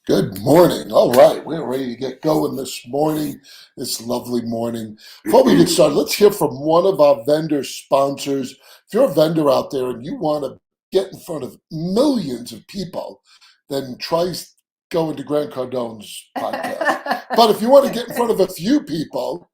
Good morning. All right, we're ready to get going this morning, this lovely morning. Before we get started, let's hear from one of our vendor sponsors. If you're a vendor out there and you want to get in front of millions of people, then try going to Grant Cardone's podcast. But if you want to get in front of a few people,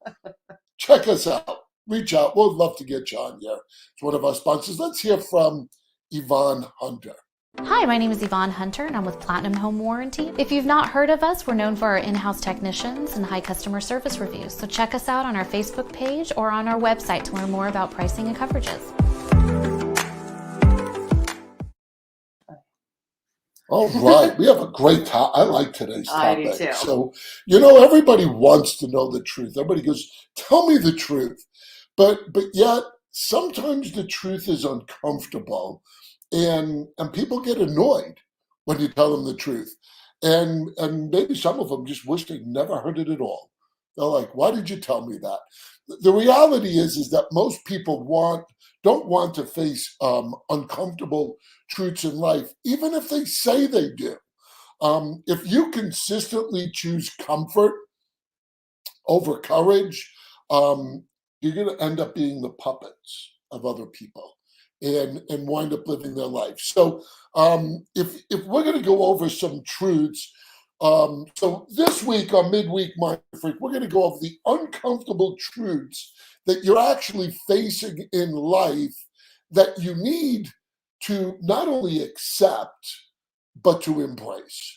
check us out. Reach out. We'd love to get you on here. It's one of our sponsors. Let's hear from Yvonne Hunter. Hi, my name is Yvonne Hunter and I'm with Platinum Home Warranty. If you've not heard of us, we're known for our in-house technicians and high customer service reviews. So check us out on our Facebook page or on our website to learn more about pricing and coverages. All right, we have a great topic. I like today's topic. I do too. So, everybody wants to know the truth. Everybody goes, tell me the truth. But yet, sometimes the truth is uncomfortable. And people get annoyed when you tell them the truth. And maybe some of them just wish they'd never heard it at all. They're like, why did you tell me that? The reality is that most people don't want to face uncomfortable truths in life, even if they say they do. If you consistently choose comfort over courage, you're going to end up being the puppets of other people and wind up living their life. So if we're going to go over some truths, so this week on MidWeek MindFreak, we're going to go over the uncomfortable truths that you're actually facing in life that you need to not only accept, but to embrace.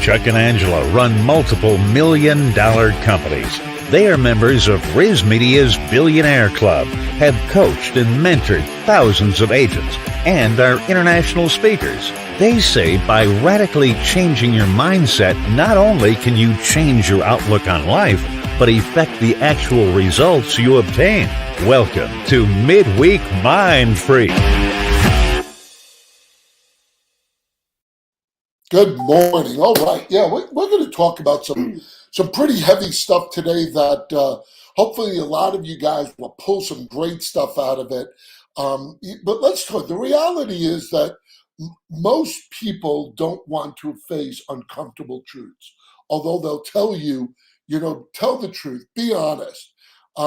Chuck and Angela run multiple million-dollar companies. They are members of Riz Media's Billionaire Club, have coached and mentored thousands of agents, and are international speakers. They say by radically changing your mindset, not only can you change your outlook on life, but affect the actual results you obtain. Welcome to MidWeek MindFreak. Good morning. All right. Yeah, we're going to talk about some pretty heavy stuff today that hopefully a lot of you guys will pull some great stuff out of it. But let's talk. The reality is that most people don't want to face uncomfortable truths, although they'll tell you, tell the truth, be honest. I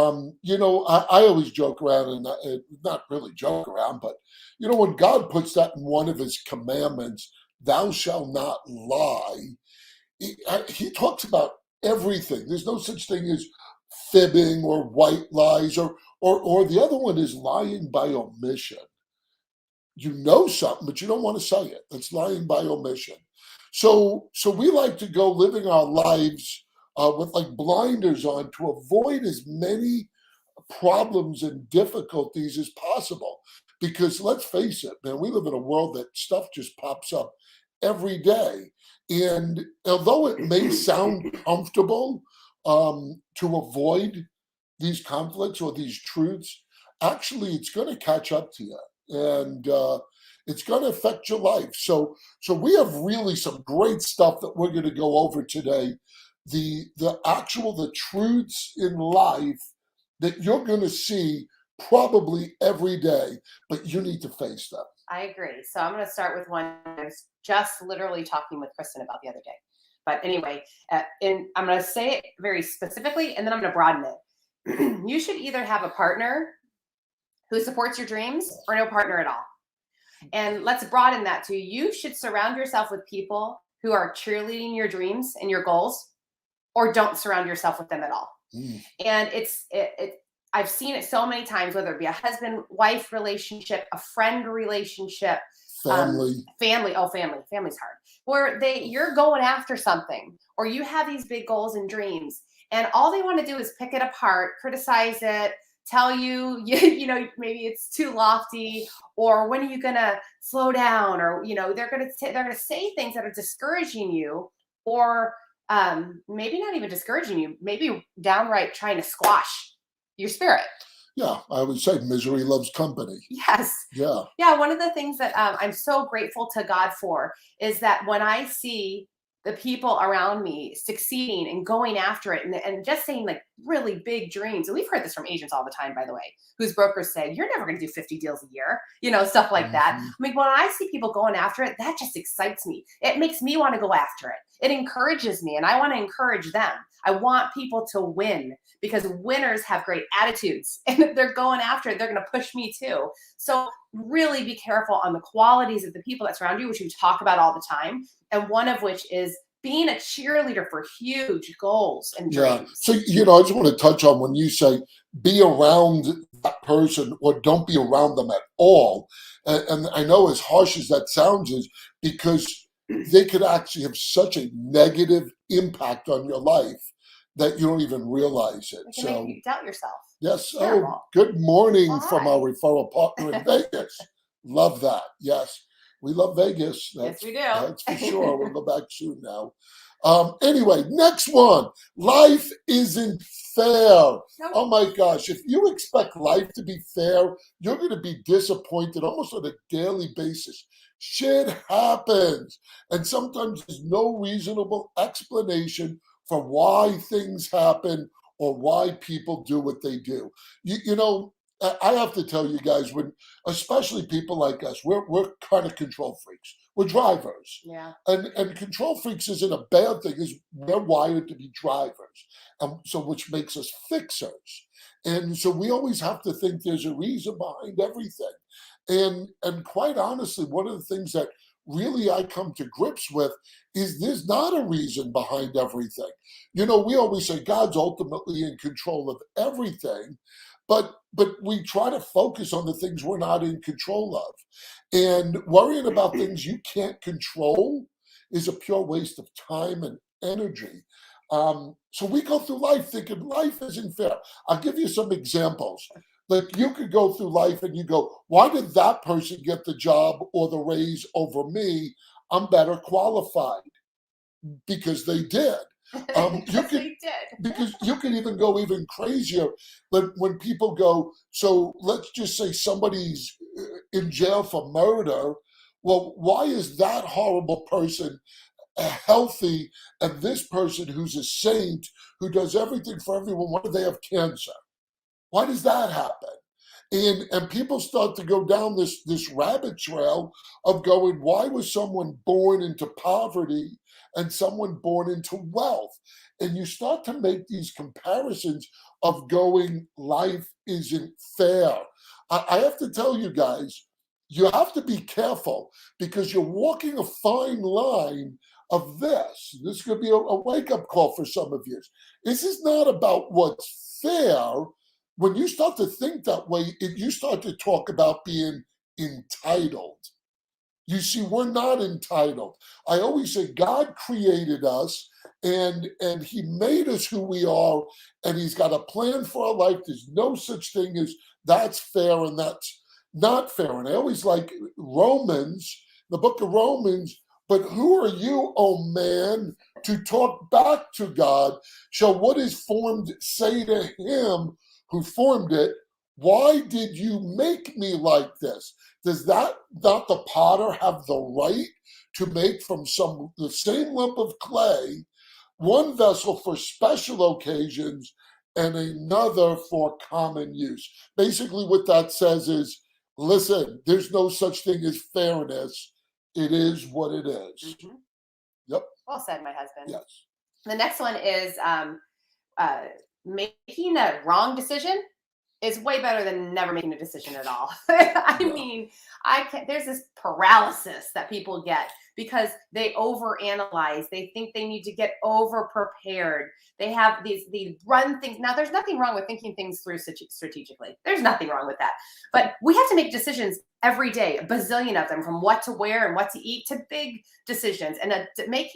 always joke around, and not really joke around, but, when God puts that in one of his commandments, thou shalt not lie, he talks about everything. There's no such thing as fibbing or white lies, or the other one is lying by omission. You know something, but you don't want to say it. That's lying by omission. So we like to go living our lives with like blinders on to avoid as many problems and difficulties as possible. Because let's face it, man, we live in a world that stuff just pops up every day. And although it may sound comfortable to avoid these conflicts or these truths, actually it's going to catch up to you. And it's going to affect your life. So we have really some great stuff that we're going to go over today. The truths in life that you're going to see probably every day, but you need to face them. I agree. So I'm going to start with one I was just literally talking with Kristen about the other day. But anyway, I'm going to say it very specifically, and then I'm going to broaden it. You should either have a partner who supports your dreams or no partner at all. And let's broaden that to you should surround yourself with people who are cheerleading your dreams and your goals, or don't surround yourself with them at all. And I've seen it so many times, whether it be a husband-wife relationship, a friend relationship, family. Family's hard. Where you're going after something, or you have these big goals and dreams, and all they want to do is pick it apart, criticize it, tell you, maybe it's too lofty, or when are you gonna slow down, or they're gonna say things that are discouraging you, or maybe not even discouraging you, maybe downright trying to squash your spirit. Yeah, I would say misery loves company. Yes. Yeah. One of the things that I'm so grateful to God for is that when I see the people around me succeeding and going after it and just saying like really big dreams. And we've heard this from agents all the time, by the way, whose brokers say, you're never going to do 50 deals a year, stuff like that. I mean, when I see people going after it, that just excites me. It makes me want to go after it. It encourages me, and I want to encourage them. I want people to win because winners have great attitudes, and if they're going after it, they're going to push me too. So really be careful on the qualities of the people that surround you, which we talk about all the time. And one of which is being a cheerleader for huge goals and dreams. So, I just want to touch on when you say be around that person or don't be around them at all. And I know as harsh as that sounds is because they could actually have such a negative impact on your life that you don't even realize it. It can make you doubt yourself. Yes. Terrible. Oh, good morning Well, from hi. our referral partner in Vegas. Love that. Yes. We love Vegas. Yes, we do. That's for sure. We'll go back soon now. Anyway, next one. Life isn't fair. Nope. Oh my gosh. If you expect life to be fair, you're going to be disappointed almost on a daily basis. Shit happens. And sometimes there's no reasonable explanation for why things happen or why people do what they do. I have to tell you guys, especially people like us, we're kind of control freaks. We're drivers. Yeah. And control freaks isn't a bad thing, is we're wired to be drivers. So which makes us fixers. And so we always have to think there's a reason behind everything. And quite honestly, one of the things that really I come to grips with is there's not a reason behind everything. We always say God's ultimately in control of everything, but we try to focus on the things we're not in control of. And worrying about things you can't control is a pure waste of time and energy. So we go through life thinking life isn't fair. I'll give you some examples. Like you could go through life and you go, why did that person get the job or the raise over me? I'm better qualified because they did. Because you can even go even crazier. But when people go, so let's just say somebody's in jail for murder. Well, why is that horrible person healthy and this person who's a saint who does everything for everyone, why do they have cancer? Why does that happen? And people start to go down this rabbit trail of going, why was someone born into poverty and someone born into wealth? And you start to make these comparisons of going, life isn't fair. I have to tell you guys, you have to be careful because you're walking a fine line of this. This could be a wake-up call for some of you. This is not about what's fair. When you start to think that way, you start to talk about being entitled. You see, we're not entitled. I always say God created us and he made us who we are, and he's got a plan for our life. There's no such thing as that's fair and that's not fair. And I always like Romans, the book of Romans, but who are you, O man, to talk back to God? Shall what is formed say to him who formed it, why did you make me like this? Does that not the potter have the right to make from the same lump of clay one vessel for special occasions and another for common use? Basically what that says is, listen, there's no such thing as fairness. It is what it is. Mm-hmm. Yep. Well said, my husband. Yes. The next one is making a wrong decision is way better than never making a decision at all. Mean, there's this paralysis that people get because they overanalyze. They think they need to get over prepared. They have these run things. Now, there's nothing wrong with thinking things through strategically. There's nothing wrong with that. But we have to make decisions every day, a bazillion of them, from what to wear and what to eat to big decisions. And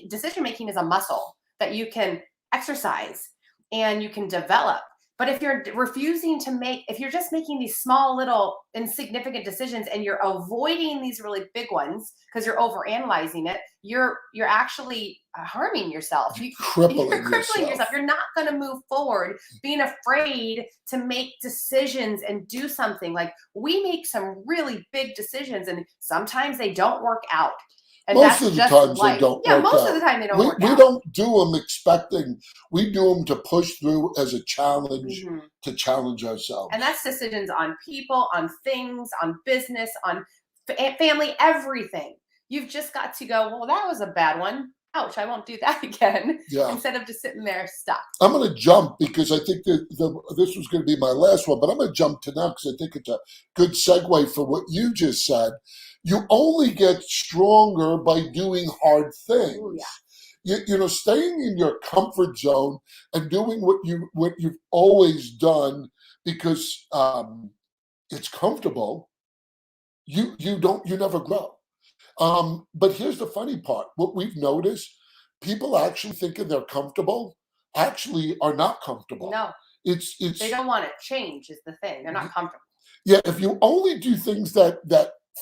decision making is a muscle that you can exercise and you can develop. But if you're refusing to if you're just making these small little insignificant decisions and you're avoiding these really big ones because you're overanalyzing it, you're actually harming yourself. You're crippling yourself. You're not going to move forward being afraid to make decisions and do something. Like, we make some really big decisions and sometimes they don't work out. And Most that's of the just times they life. don't Yeah, work most out. of the time they don't We work we out. don't do them expecting. We do them to push through as a challenge, Mhm. to challenge ourselves. And that's decisions on people, on things, on business, on family, everything. You've just got to go, well, that was a bad one. Ouch, I won't do that again. Yeah. Instead of just sitting there stuck. I'm going to jump because I think that this was going to be my last one, but I'm going to jump to now because I think it's a good segue for what you just said. You only get stronger by doing hard things. Ooh, yeah. You know, staying in your comfort zone and doing what you've always done because it's comfortable. You never grow. But here's the funny part. What we've noticed, people actually thinking they're comfortable actually are not comfortable. No, It's they don't want to change is the thing. They're not comfortable. yeah, if you only do things that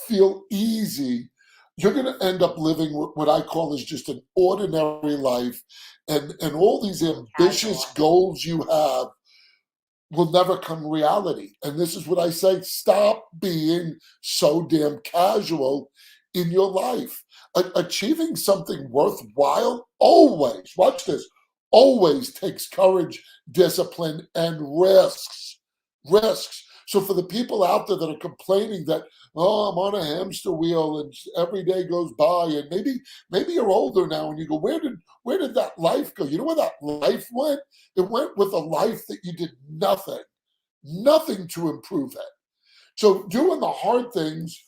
feel easy, you're going to end up living what I call is just an ordinary life, and all these ambitious Casual. goals you have will never come reality. And this is what I say: stop being so damn casual in your life. Achieving something worthwhile always, watch this, always takes courage, discipline, and risks. Risks. So for the people out there that are complaining that, oh, I'm on a hamster wheel and every day goes by, and maybe you're older now and you go, where did that life go? You know where that life went? It went with a life that you did nothing to improve it. So doing the hard things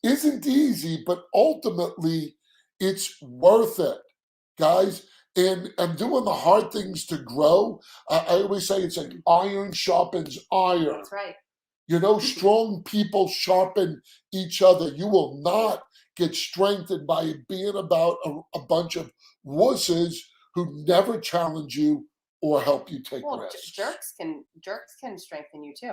isn't easy, but ultimately it's worth it, guys. And doing the hard things to grow, I always say it's like iron sharpens iron. That's right. You know, strong people sharpen each other. You will not get strengthened by being about a bunch of wusses who never challenge you or help you take Well, risks. jerks can strengthen you too.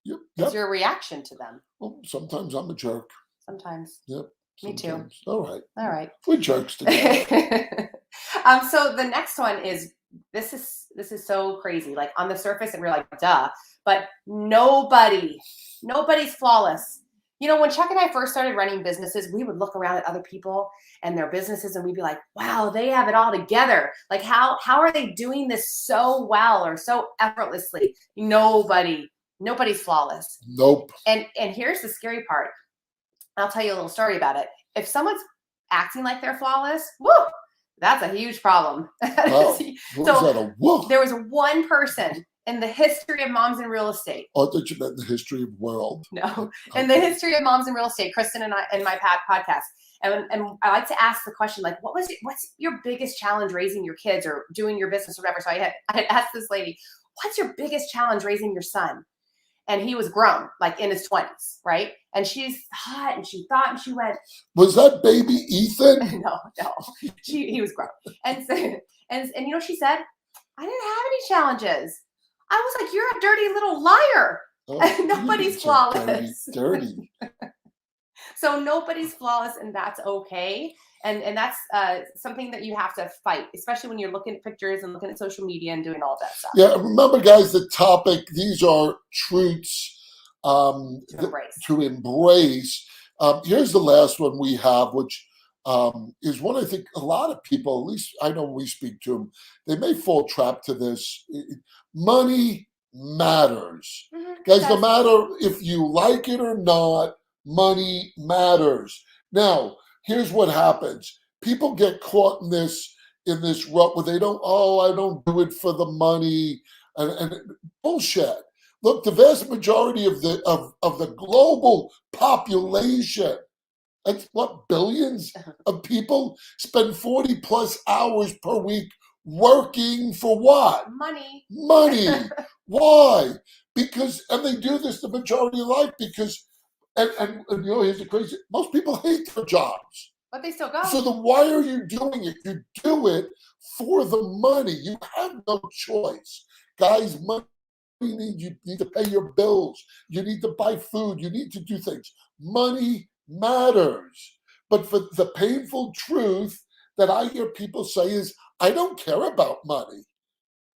Yep. It's your reaction to them. Well, sometimes I'm a jerk. Sometimes. Yep. Me too. Sometimes. All right. All right. We're jerks together. So the next one is this is so crazy. Like on the surface, and we're like, duh, but nobody's flawless. You know, when Chuck and I first started running businesses, we would look around at other people and their businesses and we'd be like, wow, they have it all together. Like how are they doing this so well or so effortlessly? Nobody's flawless. Nope. And here's the scary part. I'll tell you a little story about it. If someone's acting like they're flawless, woo, that's a huge problem. Wow. So that a woo? there was one person in the history of moms in real estate. Oh, I thought you meant the history of the world. No, in the history of moms in real estate, Kristen and I and my podcast. And I like to ask the question, like, what's your biggest challenge raising your kids or doing your business or whatever? So I had asked this lady, what's your biggest challenge raising your son? And he was grown, like in his 20s, right? And she's hot, and she thought, and she went, was that baby Ethan? no, he was grown. And so, and you know, she said, I didn't have any challenges. I was like, you're a dirty little liar. Oh, Nobody's flawless. Dirty. So nobody's flawless, and that's okay. And that's something that you have to fight, especially when you're looking at pictures and looking at social media and doing all that stuff. Yeah, remember, guys, the topic, these are truths to embrace. Here's the last one we have, which is one I think a lot of people, at least I know we speak to them, they may fall trap to this. Money matters. Mm-hmm. Guys, no matter if you like it or not, money matters. Now, here's what happens. People get caught in this rut where I don't do it for the money and bullshit. Look, the vast majority of the global population, that's what, billions of people spend 40 plus hours per week working for what? Money. Why? Because, and they do this the majority of life because, and you know, here's the crazy, most people hate their jobs. But they still go. So then why are you doing it? You do it for the money. You have no choice. Guys, money, you need to pay your bills. You need to buy food. You need to do things. Money matters. But for the painful truth that I hear people say is, I don't care about money.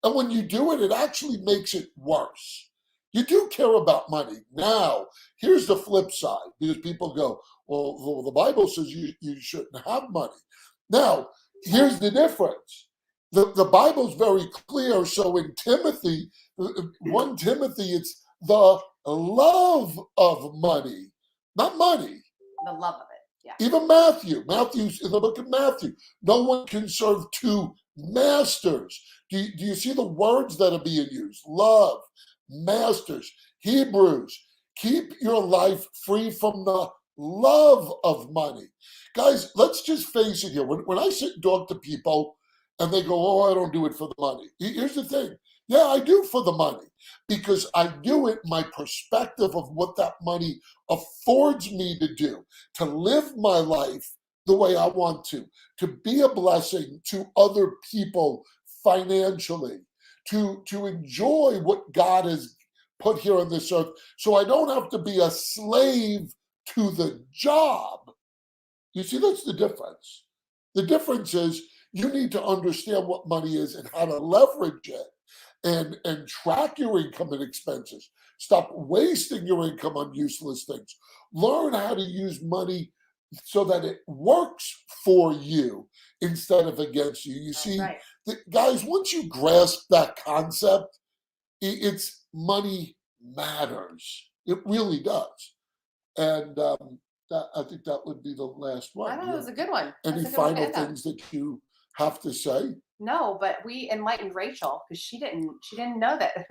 And when you do it, it actually makes it worse. You do care about money. Now, here's the flip side, because people go, Well, the Bible says you shouldn't have money. Now, here's the difference. The Bible's very clear. So in Timothy, 1 Timothy, it's the love of money, not money. The love of it. Yeah. Even Matthew's in the book of Matthew. No one can serve two masters. Do you see the words that are being used? Love, masters, Hebrews. Keep your life free from the love of money. Guys, let's just face it here. When I sit and talk to people and they go, oh, I don't do it for the money. Here's the thing. Yeah, I do for the money because I do it my perspective of what that money affords me to do, to live my life the way I want to be a blessing to other people financially, to enjoy what God has put here on this earth, so I don't have to be a slave to the job. You see, that's the difference. The difference is you need to understand what money is and how to leverage it and track your income and expenses. Stop wasting your income on useless things. Learn how to use money so that it works for you instead of against you. You see, Right. guys, once you grasp that concept, it's money matters. It really does. And I think that would be the last one. I thought it was a good one. Any That's a good one to final end on. things that you have to say? No, but we enlightened Rachel because she didn't know that.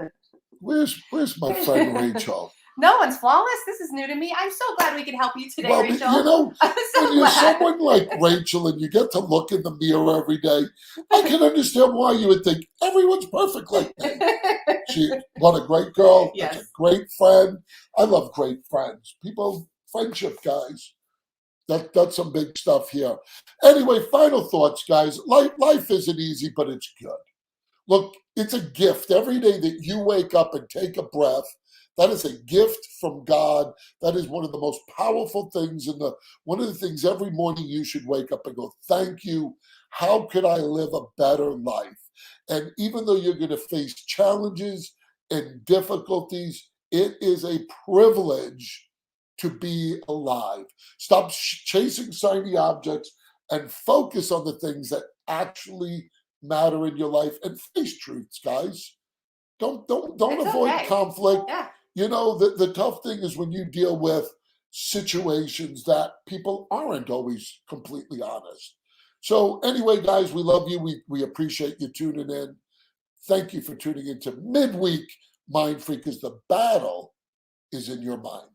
Where's my friend Rachel? No one's flawless. This is new to me. I'm so glad we could help you today, Well, Rachel. you know, I'm so when you're glad. someone like Rachel and you get to look in the mirror every day, I can understand why you would think everyone's perfect like me. What a great girl. Yes. That's a great friend. I love great friends. Friendship, guys. That's some big stuff here. Anyway, final thoughts, guys. Life isn't easy, but it's good. Look, it's a gift. Every day that you wake up and take a breath, that is a gift from God. That is one of the most powerful things. One of the things every morning you should wake up and go, thank you. How could I live a better life? And even though you're going to face challenges and difficulties, it is a privilege to be alive. Stop chasing shiny objects and focus on the things that actually matter in your life and face truths, guys. Don't It's avoid okay. conflict. Yeah. You know, the tough thing is when you deal with situations that people aren't always completely honest. So anyway, guys, we love you. We appreciate you tuning in. Thank you for tuning into Midweek MindFreak, because the battle is in your mind.